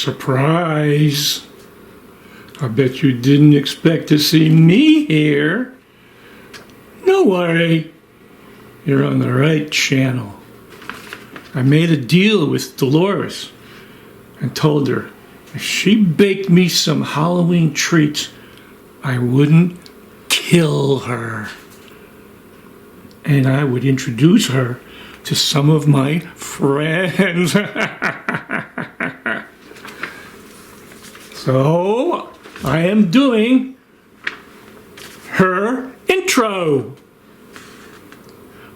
Surprise! I bet you didn't expect to see me here. No worry, you're on the right channel. I made a deal with Dolores and told her if she baked me some Halloween treats, I wouldn't kill her. And I would introduce her to some of my friends. So, I am doing her intro.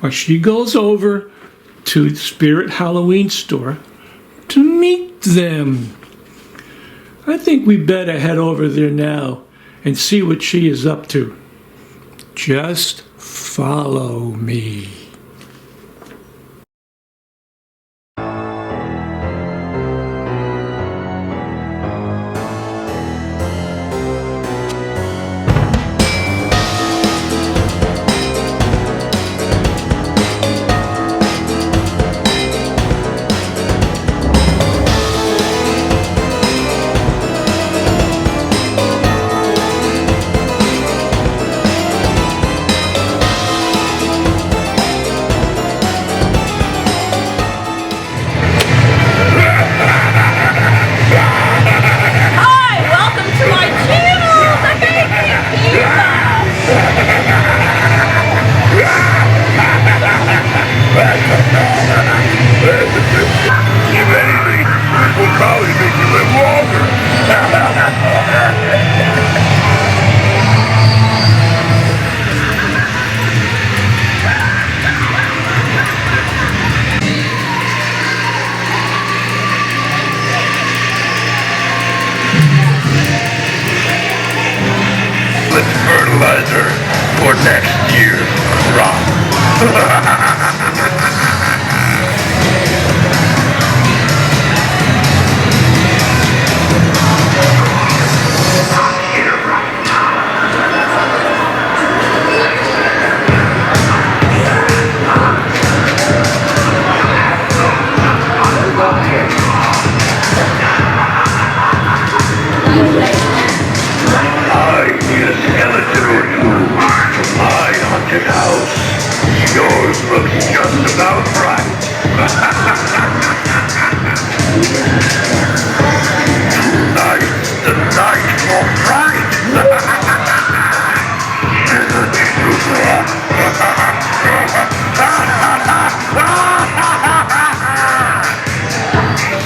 While she goes over to the Spirit Halloween store to meet them. I think we better head over there now and see what she is up to. Just follow me. Fertilizer for next year's crop. House. Yours looks just about right. Tonight's the night for fright.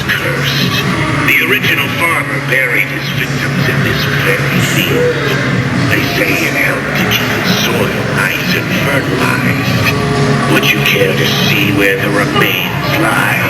Cursed. The original farmer buried his victims in this very field. They say it helped to keep the soil nice and fertilized. Would you care to see where the remains lie?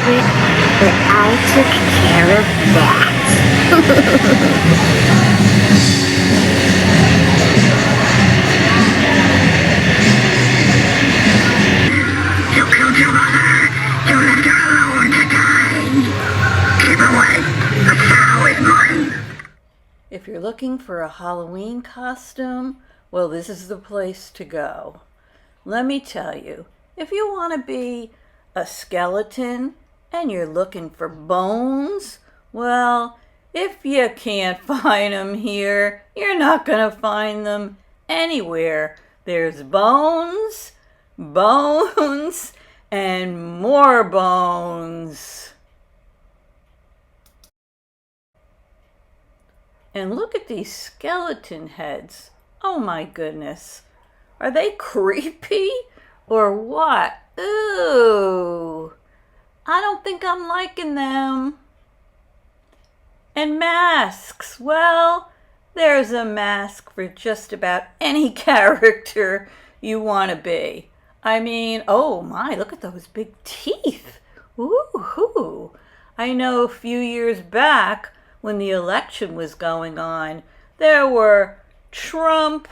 it, but I took care of that. You killed your mother. You left her alone to die. Keep away. The cow is mine. If you're looking for a Halloween costume, well, this is the place to go. Let me tell you, if you want to be a skeleton and you're looking for bones, well, if you can't find them here, you're not going to find them anywhere. There's bones, bones, and more bones. And look at these skeleton heads. Oh my goodness. Are they creepy or what? Ooh. I don't think I'm liking them. And masks. Well, there's a mask for just about any character you want to be. I mean, oh my, look at those big teeth. Ooh. I know a few years back, when the election was going on, there were Trump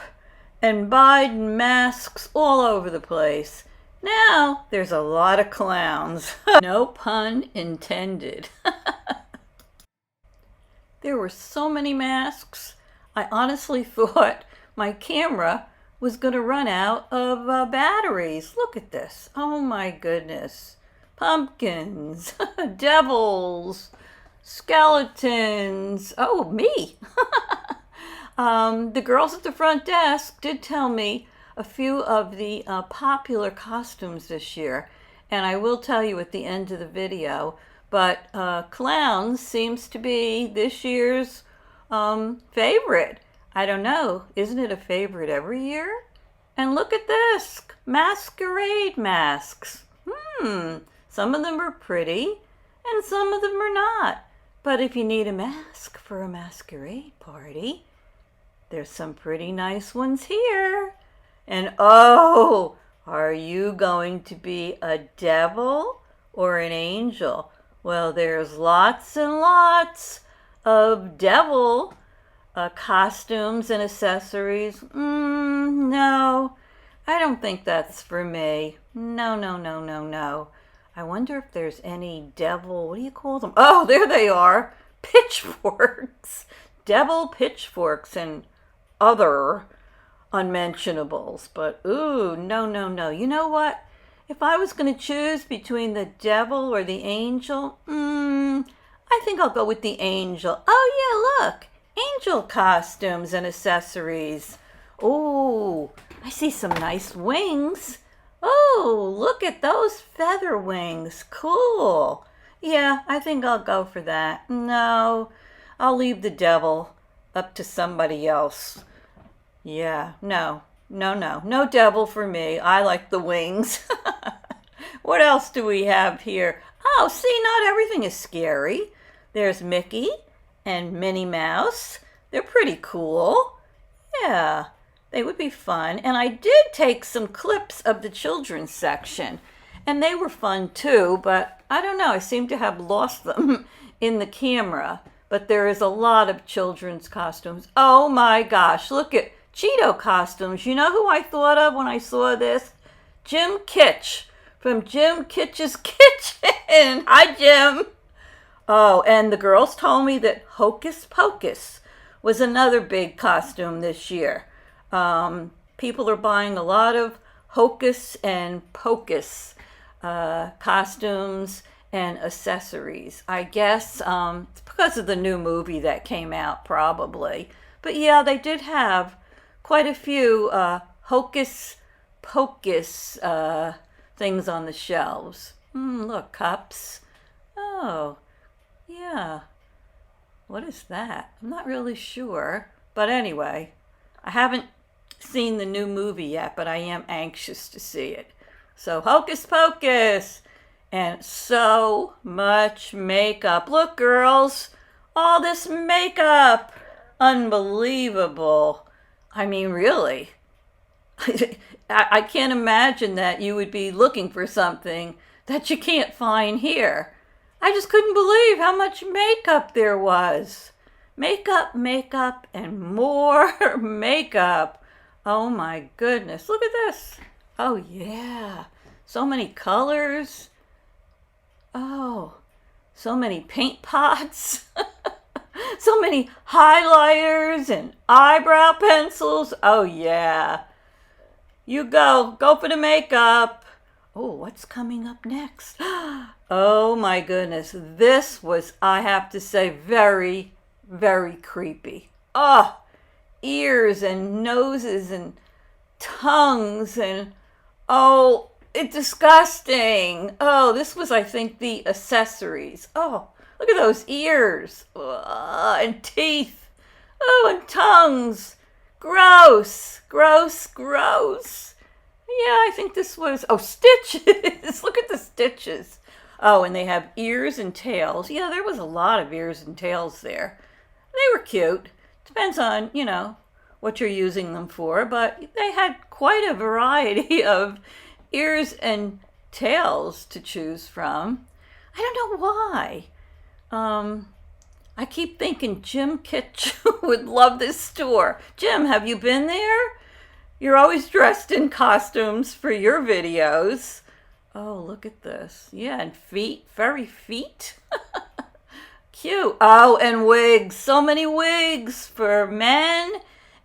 and Biden masks all over the place. Now, there's a lot of clowns. No pun intended. There were so many masks, I honestly thought my camera was going to run out of batteries. Look at this. Oh my goodness. Pumpkins, devils, skeletons. Oh, me. The girls at the front desk did tell me a few of the popular costumes this year, and I will tell you at the end of the video, but clowns seems to be this year's favorite. I don't know, isn't it a favorite every year? And look at this, masquerade masks. Some of them are pretty and some of them are not. But if you need a mask for a masquerade party, there's some pretty nice ones here. And oh, are you going to be a devil or an angel? Well, there's lots and lots of devil costumes and accessories. No, I don't think that's for me. No. I wonder if there's any devil, what do you call them? Oh, there they are. Pitchforks. Devil pitchforks and other unmentionables. But ooh, no. You know what? If I was going to choose between the devil or the angel, I think I'll go with the angel. Oh yeah, look. Angel costumes and accessories. Oh, I see some nice wings. Oh, look at those feather wings. Cool. Yeah, I think I'll go for that. No, I'll leave the devil up to somebody else. Yeah, no devil for me. I like the wings. What else do we have here? Oh, see, not everything is scary. There's Mickey and Minnie Mouse. They're pretty cool. Yeah, they would be fun. And I did take some clips of the children's section, and they were fun too, but I don't know, I seem to have lost them in the camera. But there is a lot of children's costumes. Oh my gosh, look at Cheeto costumes. You know who I thought of when I saw this? Jim Kitch from Jim Kitch's Kitchen. Hi, Jim. Oh, and the girls told me that Hocus Pocus was another big costume this year. People are buying a lot of Hocus and Pocus costumes and accessories. I guess it's because of the new movie that came out, probably. But yeah, they did have quite a few Hocus Pocus things on the shelves. Look, cups. Oh, yeah. What is that? I'm not really sure. But anyway, I haven't seen the new movie yet, but I am anxious to see it. So Hocus Pocus. And so much makeup. Look, girls, all this makeup. Unbelievable. I mean, really. I can't imagine that you would be looking for something that you can't find here. I just couldn't believe how much makeup there was. Makeup, makeup, and more makeup. Oh my goodness, look at this. Oh yeah, so many colors. Oh, so many paint pots. So many highlighters and eyebrow pencils. Oh yeah. You go for the makeup. Oh, what's coming up next? Oh my goodness, this was, I have to say, very, very creepy. Oh, ears and noses and tongues and, oh, it's disgusting. Oh, this was, I think, the accessories. Oh, look at those ears and teeth. Oh, and tongues. Gross, gross, gross. Yeah, I think this was, oh, stitches. Look at the stitches. Oh, and they have ears and tails. Yeah, there was a lot of ears and tails there. They were cute. Depends on, you know, what you're using them for, but they had quite a variety of ears and tails to choose from. I don't know why. I keep thinking Jim Kitch would love this store. Jim, have you been there? You're always dressed in costumes for your videos. Oh, look at this. Yeah, and feet, furry feet. Cute. Oh, and wigs. So many wigs for men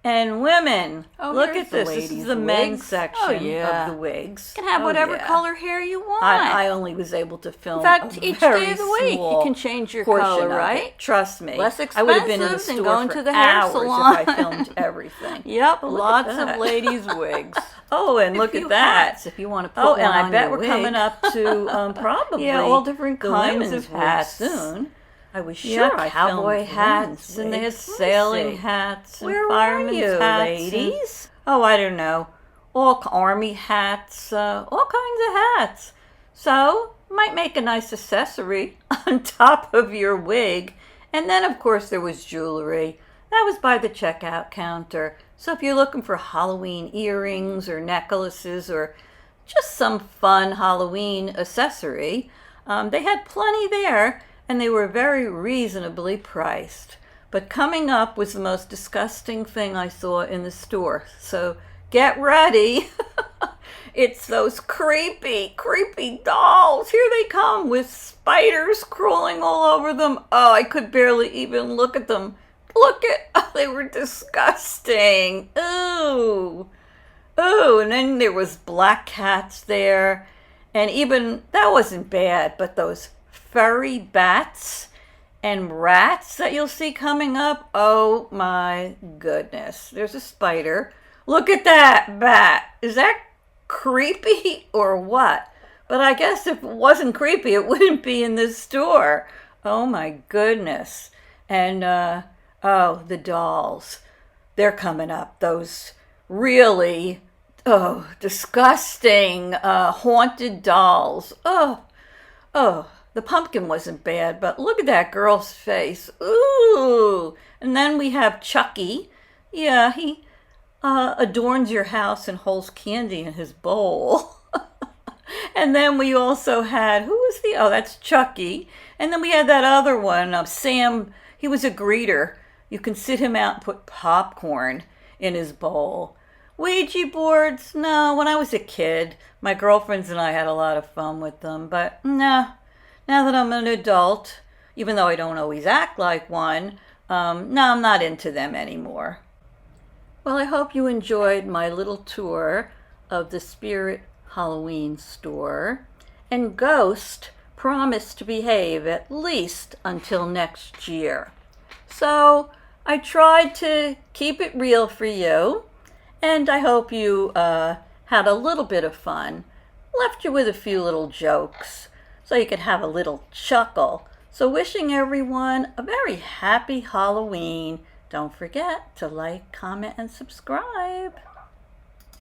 and women. Oh, look here's at the this. This ladies' is the men's wigs. section Oh, yeah. of the wigs. You can have Oh, whatever yeah. color hair you want. I only was able to film In fact, a each very day of the week you small can change your portion color, of it. right? Trust me. Less I would have been in the expensive than store going for to the hair hours salon. if I filmed everything. Yep, But look at lots that. of ladies' wigs. Oh, and look A few at that. hats if you want to put Oh, one and I on bet your we're wig. coming up to probably Yeah, all different the kinds women's of wigs hats. soon. I was sure Yeah, I cowboy filmed hats, women's and they had wigs. Let me sailing see. hats and Where are firemen's you, hats. ladies? Oh, I don't know. All army hats, all kinds of hats. So, might make a nice accessory on top of your wig. And then, of course, there was jewelry. That was by the checkout counter. So if you're looking for Halloween earrings or necklaces or just some fun Halloween accessory, they had plenty there, and they were very reasonably priced. But coming up was the most disgusting thing I saw in the store. So get ready. It's those creepy, creepy dolls. Here they come with spiders crawling all over them. Oh, I could barely even look at them. Look at, oh, they were disgusting. Ooh. Ooh, and then there was black cats there. And even, that wasn't bad, but those furry bats and rats that you'll see coming up. Oh my goodness. There's a spider. Look at that bat. Is that creepy or what? But I guess if it wasn't creepy, it wouldn't be in this store. Oh my goodness. And, oh, the dolls. They're coming up. Those really, oh, disgusting, haunted dolls. Oh, the pumpkin wasn't bad, but look at that girl's face. Ooh. And then we have Chucky. Yeah, he adorns your house and holds candy in his bowl. And then we also had, who was oh, that's Chucky. And then we had that other one, Sam. He was a greeter. You can sit him out and put popcorn in his bowl. Ouija boards? No, when I was a kid, my girlfriends and I had a lot of fun with them. But no, now that I'm an adult, even though I don't always act like one, no, I'm not into them anymore. Well, I hope you enjoyed my little tour of the Spirit Halloween store. And Ghost promised to behave at least until next year. So I tried to keep it real for you, and I hope you had a little bit of fun. Left you with a few little jokes so you could have a little chuckle. So wishing everyone a very happy Halloween. Don't forget to like, comment, and subscribe.